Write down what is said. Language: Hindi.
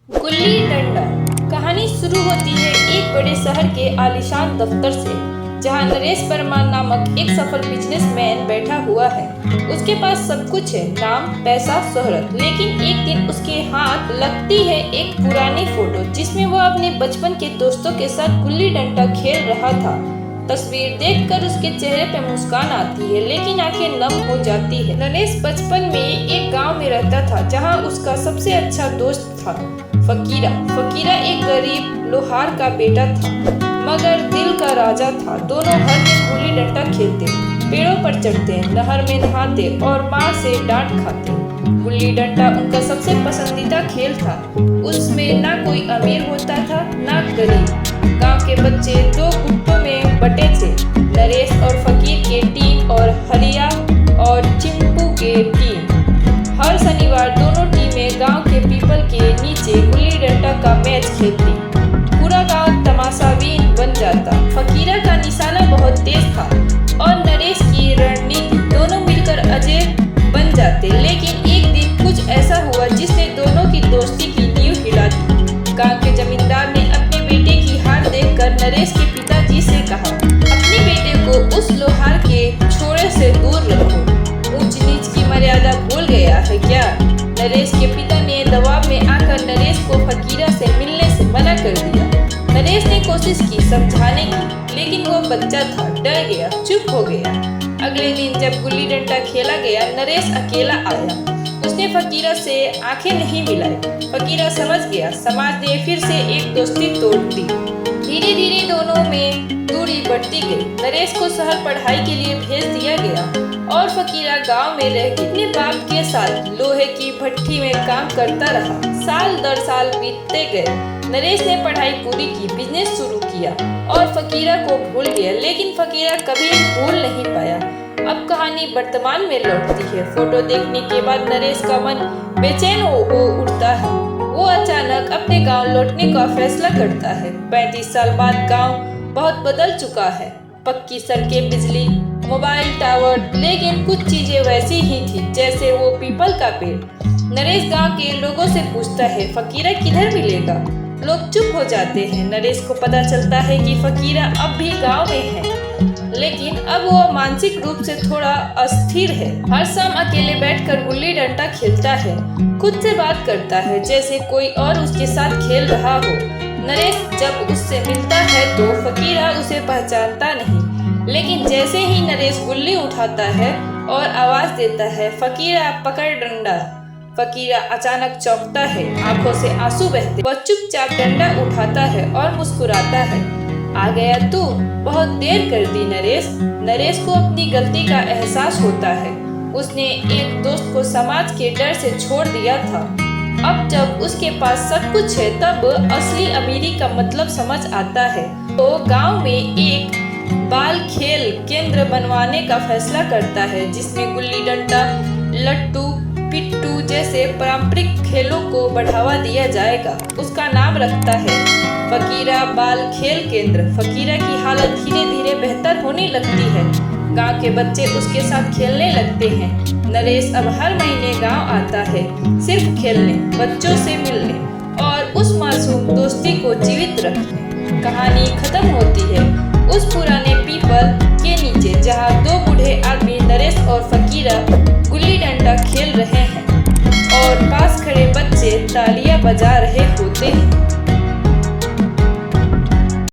गुल्ली डंडा। कहानी शुरू होती है एक बड़े शहर के आलीशान दफ्तर से, जहां नरेश परमार नामक एक सफल बिजनेसमैन बैठा हुआ है। उसके पास सब कुछ है, नाम, पैसा, शोहरत। लेकिन एक दिन उसके हाथ लगती है एक पुरानी फोटो, जिसमें वह अपने बचपन के दोस्तों के साथ गुल्ली डंडा खेल रहा था। तस्वीर देखकर उसके चेहरे पे मुस्कान आती है, लेकिन आंखें नम हो जाती है। नरेश बचपन में एक गांव में रहता था, जहां उसका सबसे अच्छा दोस्त था फकीरा। फकीरा एक गरीब लोहार का बेटा था, मगर दिल का राजा था। दोनों हर दिन गुल्ली डंडा खेलते, पेड़ों पर चढ़ते, नहर में नहाते और माँ से डांट खाते। गुल्ली डंडा उनका सबसे पसंदीदा खेल था। उसमें ना कोई अमीर होता था, ना गरीब। गांव के बच्चे दो गुटों में बटे थे, नरेश और फकीर के टीम और हरिया और चिंपू के टीम। हर शनिवार दोनों टीमें गांव के पीपल के नीचे गुल्ली डंडा का मैच खेलती। पूरा गांव तमाशाबीन बन जाता। फकीरा का निशाना बहुत तेज था और नरेश की रणनीति, दोनों मिलकर अजय बन जाते। लेकिन एक दिन कुछ ऐसा हुआ जिसने दोनों की दोस्ती की नींव हिला दी। गांव के जमींदार ने अपने बेटे की हार देखकर नरेश के पिताजी से कहा, अपने बेटे को उस लोहार के छोरे से दूर रखो। ऊंच नीच की मर्यादा भूल गया है क्या? नरेश के पिता ने दबाव में आकर नरेश को फकीरा से मिलने से मना कर दिया। नरेश ने कोशिश की समझाने की, लेकिन वो बच्चा था, डर गया, चुप हो गया। अगले दिन जब गुल्ली डंडा खेला गया, नरेश अकेला आया। उसने फकीरा से आंखें नहीं मिलाई। फकीरा समझ गया, समाज ने फिर से एक दोस्ती तोड़ दी। धीरे धीरे दोनों में दूरी बढ़ती गई। नरेश को शहर पढ़ाई के लिए भेज दिया गया और फकीरा गांव में रह गई। अपने बाप के साथ लोहे की भट्टी में काम करता रहा। साल दर साल बीतते गए। नरेश ने पढ़ाई पूरी की, बिजनेस शुरू किया और फकीरा को भूल गया। लेकिन फकीरा कभी भूल नहीं पाया। अब कहानी वर्तमान में लौटती है। फोटो देखने के बाद नरेश का मन बेचैन हो उठता है। वो अचानक अपने गांव लौटने का फैसला करता है। 35 साल बाद गांव बहुत बदल चुका है। पक्की सड़कें, बिजली, मोबाइल टावर, लेकिन कुछ चीजें वैसी ही थी जैसे वो पीपल का पेड़। नरेश गांव के लोगों से पूछता है, फकीरा किधर मिलेगा? लोग चुप हो जाते हैं। नरेश को पता चलता है कि फकीरा अब भी गांव में है, लेकिन अब वो मानसिक रूप से थोड़ा अस्थिर है। हर शाम अकेले बैठकर गुल्ली डंडा खेलता है, खुद से बात करता है जैसे कोई और उसके साथ खेल रहा हो। नरेश जब उससे मिलता है तो फकीरा उसे पहचानता नहीं, लेकिन जैसे ही नरेश गुल्ली उठाता है और आवाज देता है, फकीरा पकड़ डंडा, फकीरा अचानक चौंकता है, आंखों से आंसू बहते। वह चुपचाप डंडा उठाता है और मुस्कुराता है। आ गया तू, बहुत देर कर दी नरेश। नरेश को अपनी गलती का एहसास होता है। उसने एक दोस्त को समाज के डर से छोड़ दिया था। अब जब उसके पास सब कुछ है, तब असली अमीरी का मतलब समझ आता है। तो गांव में एक बाल खेल केंद्र बनवाने का फैसला करता है, जिसमें गुल्ली डंडा, लट्टू, पिट्टू जैसे पारंपरिक खेलों को बढ़ावा दिया जाएगा। उसका नाम रखता है फकीरा बाल खेल केंद्र। फकीरा की हालत धीरे धीरे बेहतर होने लगती है। गांव के बच्चे उसके साथ खेलने लगते हैं। नरेश अब हर महीने गांव आता है, सिर्फ खेलने, बच्चों से मिलने और उस मासूम दोस्ती को जीवित रखने। कहानी खत्म होती है उस पुराने पीपल के नीचे, जहां दो बूढ़े आदमी नरेश और फकीरा गुल्ली डंडा खेल रहे हैं और पास खड़े बच्चे तालियां बजा रहे होते हैं।